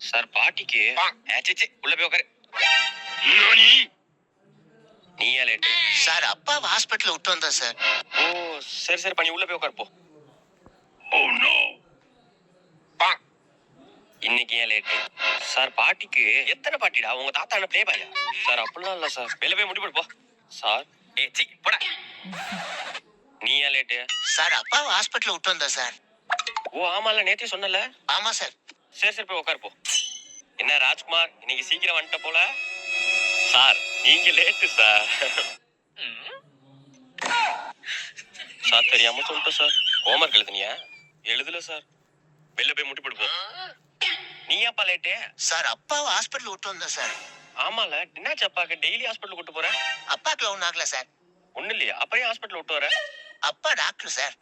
Sir பாட்டிக்கு உள்ள போய் உட்காரு. நீயா லேட்டு? சார் அப்பாவை ஹாஸ்பிட்டல் விட்டு வந்தேன் சார். ஓ சரி சரி, பண்ணி உள்ள போய் உட்காரு போ. இன்னைக்கு ஏன் லேட்டு? சார் பாட்டிக்கு எத்தனை பாட்டிடா? உங்க தாத்தா என்ன பிளே பாயா? சார் அப்படிலாம் இல்ல சார். வெளில போய் முடி போடு போ. சார் போடா. நீ ஏன் லேட்டு? சார் அப்பாவை ஹாஸ்பிட்டல் விட்டு வந்தேன் சார். ஓ ஆமால, நேத்தே சொன்னல. ஆமா சார். சரி சரி, போய் உட்காரு போ. என்ன ராஜ்குமார், இன்னைக்கு சீக்கிரம் வந்துட்ட போல. சார் நீங்க லேட்டு சார். சார் தெரியாம சொல்லிட்டேன் சார். ஹோம்ஒர்க் எழுதுனியா? எழுதல சார். வெளில போய் முட்டி போடு போ. நீ ஏன்ப்பா லேட்டு? சார் அப்பாவை ஹாஸ்பிட்டல் விட்டு வந்தேன் சார். ஆமால, என்னாச்சு அப்பாக்கு? டெய்லி ஹாஸ்பிட்டல் கூட்டு போற? அப்பாக்கு ஒன்றும் ஆகல சார். ஒண்ணு இல்லையா? அப்புறம் ஹாஸ்பிட்டல் விட்டு வர? அப்பா டாக்டர் சார்.